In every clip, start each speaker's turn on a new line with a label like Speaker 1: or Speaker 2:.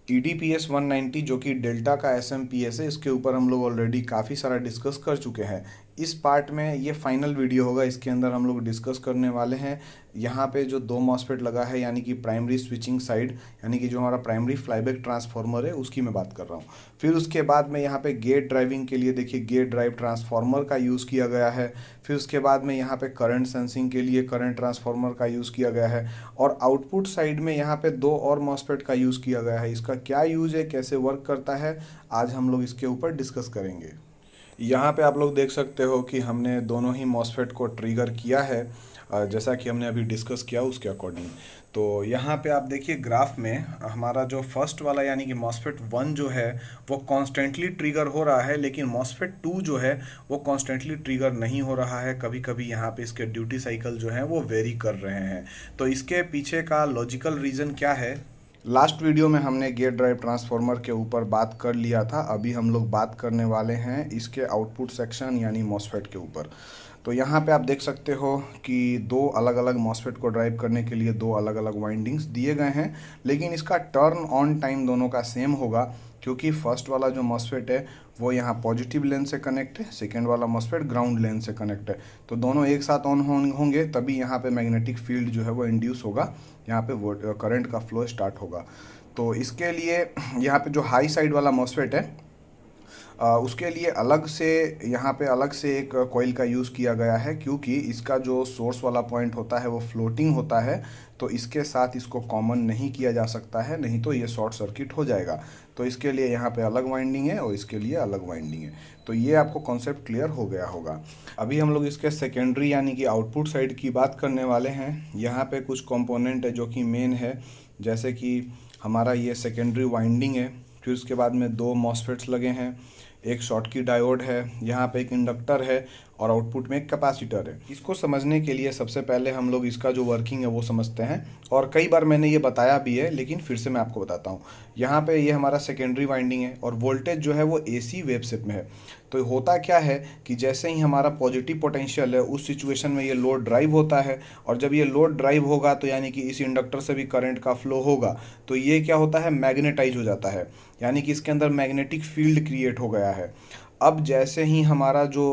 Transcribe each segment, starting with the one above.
Speaker 1: EDPS 190 जो कि delta का SMPS है, इसके ऊपर हम लोग ऑलरेडी काफ़ी सारा डिस्कस कर चुके हैं। इस पार्ट में ये फाइनल वीडियो होगा, इसके अंदर हम लोग डिस्कस करने वाले हैं यहाँ पे जो दो मॉसफेट लगा है, यानी कि प्राइमरी स्विचिंग साइड, यानी कि जो हमारा प्राइमरी फ्लाईबैक ट्रांसफार्मर है उसकी मैं बात कर रहा हूँ। फिर उसके बाद में यहाँ पे गेट ड्राइविंग के लिए देखिए गेट ड्राइव ट्रांसफार्मर का यूज़ किया गया है। फिर उसके बाद में यहाँ पे करंट सेंसिंग के लिए करंट ट्रांसफार्मर का यूज़ किया गया है। और आउटपुट साइड में यहाँ पे दो और मॉसफेट का यूज़ किया गया है। इसका क्या यूज़ है, कैसे वर्क करता है, आज हम लोग इसके ऊपर डिस्कस करेंगे। यहाँ पे आप लोग देख सकते हो कि हमने दोनों ही मॉसफेट को ट्रिगर किया है, जैसा कि हमने अभी डिस्कस किया उसके अकॉर्डिंग। तो यहाँ पे आप देखिए ग्राफ में हमारा जो फर्स्ट वाला यानी कि मॉसफेट 1 जो है वो कॉन्स्टेंटली ट्रिगर हो रहा है, लेकिन मॉसफेट 2 जो है वो कॉन्स्टेंटली ट्रिगर नहीं हो रहा है। कभी कभी यहाँ पे इसके ड्यूटी साइकिल जो है वो वेरी कर रहे हैं। तो इसके पीछे का लॉजिकल रीज़न क्या है, लास्ट वीडियो में हमने गेट ड्राइव ट्रांसफार्मर के ऊपर बात कर लिया था। अभी हम लोग बात करने वाले हैं इसके आउटपुट सेक्शन यानी मॉसफेट के ऊपर। तो यहाँ पे आप देख सकते हो कि दो अलग अलग मॉसफेट को ड्राइव करने के लिए दो अलग अलग वाइंडिंग्स दिए गए हैं, लेकिन इसका टर्न ऑन टाइम दोनों का सेम होगा, क्योंकि फर्स्ट वाला जो मॉसफेट है वो यहाँ पॉजिटिव लेन से कनेक्ट है, सेकेंड वाला मॉसफेट ग्राउंड लेन से कनेक्ट है। तो दोनों एक साथ ऑन होंगे तभी यहाँ पे मैग्नेटिक फील्ड जो है वो इंड्यूस होगा, यहाँ पे वो करंट का फ्लो स्टार्ट होगा। तो इसके लिए यहाँ पे जो हाई साइड वाला मॉसफेट है उसके लिए अलग से यहाँ पे अलग से एक कॉइल का यूज़ किया गया है, क्योंकि इसका जो सोर्स वाला पॉइंट होता है वो फ्लोटिंग होता है। तो इसके साथ इसको कॉमन नहीं किया जा सकता है, नहीं तो ये शॉर्ट सर्किट हो जाएगा। तो इसके लिए यहाँ पे अलग वाइंडिंग है और इसके लिए अलग वाइंडिंग है। तो ये आपको कॉन्सेप्ट क्लियर हो गया होगा। अभी हम लोग इसके सेकेंडरी यानी कि आउटपुट साइड की बात करने वाले हैं। यहाँ पे कुछ कंपोनेंट है जो कि मेन है, जैसे कि हमारा ये सेकेंडरी वाइंडिंग है। फिर उसके बाद में दो मॉसफेट्स लगे हैं, एक शॉटकी डायोड है, यहाँ पे एक इंडक्टर है और आउटपुट में एक कैपेसिटर है। इसको समझने के लिए सबसे पहले हम लोग इसका जो वर्किंग है वो समझते हैं, और कई बार मैंने ये बताया भी है लेकिन फिर से मैं आपको बताता हूँ। यहाँ पे ये हमारा सेकेंडरी वाइंडिंग है और वोल्टेज जो है वो AC वेव शेप में है। तो होता क्या है कि जैसे ही हमारा पॉजिटिव पोटेंशियल है उस सिचुएशन में ये लोड ड्राइव होता है, और जब ये लोड ड्राइव होगा तो यानी कि इस इंडक्टर से भी करंट का फ्लो होगा, तो ये क्या होता है, मैग्नेटाइज हो जाता है, यानी कि इसके अंदर मैग्नेटिक फील्ड क्रिएट हो गया है। अब जैसे ही हमारा जो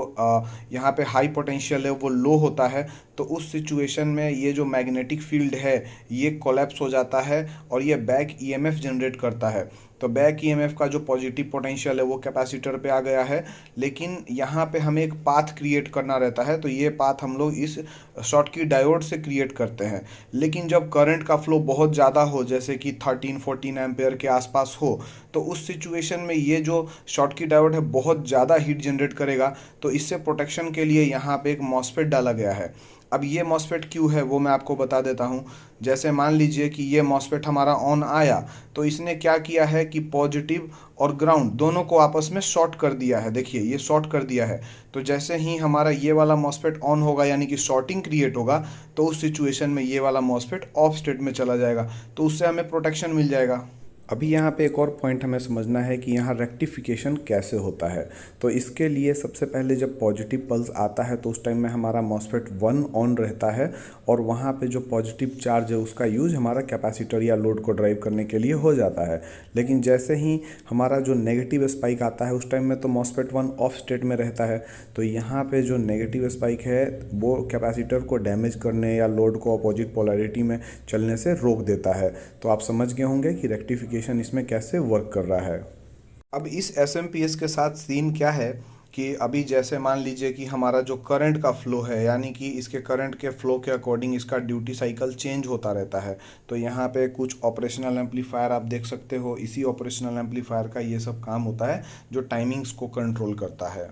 Speaker 1: यहाँ पे हाई पोटेंशियल है वो लो होता है, तो उस सिचुएशन में ये जो मैग्नेटिक फील्ड है ये कोलैप्स हो जाता है और ये बैक EMF जनरेट करता है। तो बैक EMF का जो पॉजिटिव पोटेंशियल है वो कैपेसिटर पे आ गया है, लेकिन यहाँ पे हमें एक पाथ क्रिएट करना रहता है। तो ये पाथ हम लोग इस शॉटकी डायोड से क्रिएट करते हैं। लेकिन जब करंट का फ्लो बहुत ज़्यादा हो, जैसे कि 13-14 एम्पेयर के आसपास हो, तो उस सिचुएशन में ये जो शॉटकी डायोड है बहुत ज़्यादा हीट जनरेट करेगा। तो इससे प्रोटेक्शन के लिए यहाँ पे एक मॉसफेट डाला गया है। अब ये मॉसफेट क्यों है वो मैं आपको बता देता हूँ। जैसे मान लीजिए कि ये मॉसफेट हमारा ऑन आया, तो इसने क्या किया है कि पॉजिटिव और ग्राउंड दोनों को आपस में शॉर्ट कर दिया है। देखिए ये शॉर्ट कर दिया है। तो जैसे ही हमारा ये वाला मॉसफेट ऑन होगा यानी कि शॉर्टिंग क्रिएट होगा, तो उस सिचुएशन में ये वाला मॉसफेट ऑफ स्टेट में चला जाएगा, तो उससे हमें प्रोटेक्शन मिल जाएगा। अभी यहाँ पे एक और पॉइंट हमें समझना है कि यहाँ रेक्टिफिकेशन कैसे होता है। तो इसके लिए सबसे पहले जब पॉजिटिव पल्स आता है तो उस टाइम में हमारा मॉसफेट 1 ऑन रहता है, और वहाँ पे जो पॉजिटिव चार्ज है उसका यूज़ हमारा कैपेसिटर या लोड को ड्राइव करने के लिए हो जाता है। लेकिन जैसे ही हमारा जो नेगेटिव स्पाइक आता है उस टाइम में तो मॉसफेट 1 ऑफ स्टेट में रहता है। तो यहाँ पे जो नेगेटिव स्पाइक है वो कैपेसिटर को डैमेज करने या लोड को अपोजिट पोलैरिटी में चलने से रोक देता है। तो आप समझ गए होंगे कि रेक्टिफिकेशन इसमें कैसे वर्क कर रहा है। अब इस SMPS के साथ सीन क्या है कि अभी जैसे मान लीजिए कि हमारा जो करंट का फ्लो है, यानी कि इसके करंट के फ्लो के अकॉर्डिंग इसका ड्यूटी साइकिल चेंज होता रहता है। तो यहाँ पे कुछ ऑपरेशनल एम्पलीफायर आप देख सकते हो। इसी ऑपरेशनल एम्पलीफायर का ये सब काम होता है जो टाइमिंग्स को कंट्रोल करता है।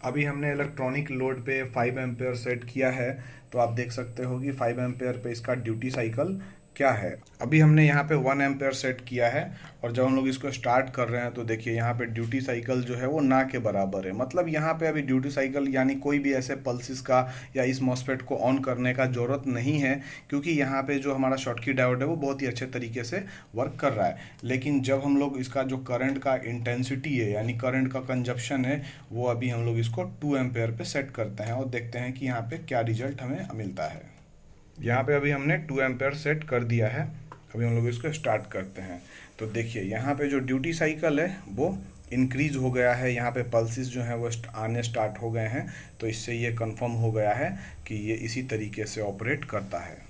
Speaker 1: अभी हमने इलेक्ट्रॉनिक लोड पे 5 एम्पेयर सेट किया है, तो आप देख सकते हो कि 5 एम्पेयर पे इसका ड्यूटी साइकिल क्या है। अभी हमने यहाँ पे 1 एम्पेयर सेट किया है, और जब हम लोग इसको स्टार्ट कर रहे हैं तो देखिए यहाँ पे ड्यूटी साइकिल जो है वो ना के बराबर है। मतलब यहाँ पे अभी ड्यूटी साइकिल यानी कोई भी ऐसे पल्सेस का या इस मॉसफेट को ऑन करने का ज़रूरत नहीं है, क्योंकि यहाँ पे जो हमारा शॉटकी डायोड है वो बहुत ही अच्छे तरीके से वर्क कर रहा है। लेकिन जब हम लोग इसका जो करंट का इंटेंसिटी है यानी करंट का कंजप्शन है, वो अभी हम लोग इसको 2 एम्पेयर पे सेट करते हैं और देखते हैं कि यहाँ पे क्या रिजल्ट हमें मिलता है। यहाँ पे अभी हमने 2 एम्पेयर सेट कर दिया है। अभी हम लोग इसको स्टार्ट करते हैं। तो देखिए यहाँ पे जो ड्यूटी साइकिल है वो इंक्रीज हो गया है, यहाँ पे पल्सेस जो हैं वो आने स्टार्ट हो गए हैं। तो इससे ये कंफर्म हो गया है कि ये इसी तरीके से ऑपरेट करता है।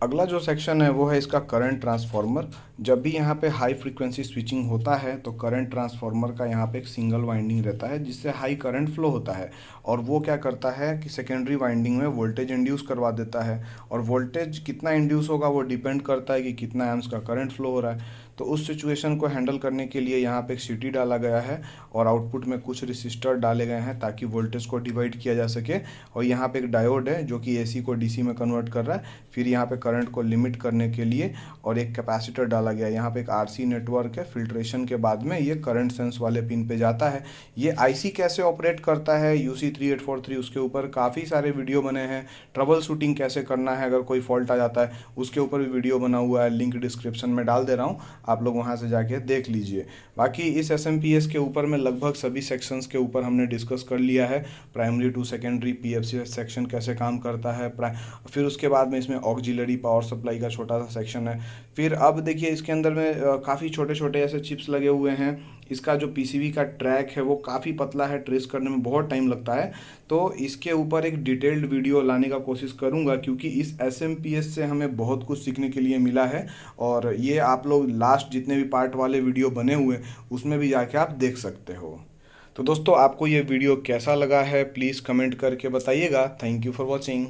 Speaker 1: अगला जो सेक्शन है वो है इसका करंट ट्रांसफार्मर। जब भी यहाँ पे हाई फ्रीक्वेंसी स्विचिंग होता है तो करंट ट्रांसफार्मर का यहाँ पे एक सिंगल वाइंडिंग रहता है जिससे हाई करंट फ्लो होता है, और वो क्या करता है कि सेकेंडरी वाइंडिंग में वोल्टेज इंड्यूस करवा देता है। और वोल्टेज कितना इंड्यूस होगा वो डिपेंड करता है कि कितना एम्प्स का करंट फ्लो हो रहा है। तो उस सिचुएशन को हैंडल करने के लिए यहाँ पे एक सीटी डाला गया है और आउटपुट में कुछ रेसिस्टर डाले गए हैं ताकि वोल्टेज को डिवाइड किया जा सके। और यहाँ पे एक डायोड है जो कि एसी को डीसी में कन्वर्ट कर रहा है। फिर यहाँ पे करंट को लिमिट करने के लिए और एक कैपेसिटर डाला गया है। यहाँ पे एक आरसी नेटवर्क है, फिल्ट्रेशन के बाद में ये करंट सेंस वाले पिन पे जाता है। ये आईसी कैसे ऑपरेट करता है UC3843, उसके ऊपर काफ़ी सारे वीडियो बने हैं। ट्रबल शूटिंग कैसे करना है अगर कोई फॉल्ट आ जाता है उसके ऊपर भी वीडियो बना हुआ है, लिंक डिस्क्रिप्शन में डाल दे रहा हूँ, आप लोग वहाँ से जाके देख लीजिए। बाकी इस SMPS के ऊपर में लगभग सभी सेक्शंस के ऊपर हमने डिस्कस कर लिया है। Primary to secondary PFC section कैसे काम करता है, फिर उसके बाद में इसमें ऑक्सिलरी पावर सप्लाई का छोटा सा सेक्शन है। फिर अब देखिए इसके अंदर में काफ़ी छोटे छोटे ऐसे चिप्स लगे हुए हैं। इसका जो PCB का ट्रैक है वो काफ़ी पतला है, ट्रेस करने में बहुत टाइम लगता है। तो इसके ऊपर एक डिटेल्ड वीडियो लाने का कोशिश करूंगा क्योंकि इस SMPS से हमें बहुत कुछ सीखने के लिए मिला है। और ये आप लोग लास्ट जितने भी पार्ट वाले वीडियो बने हुए उसमें भी जाके आप देख सकते हो। तो दोस्तों आपको ये वीडियो कैसा लगा है प्लीज़ कमेंट करके बताइएगा। Thank you for watching.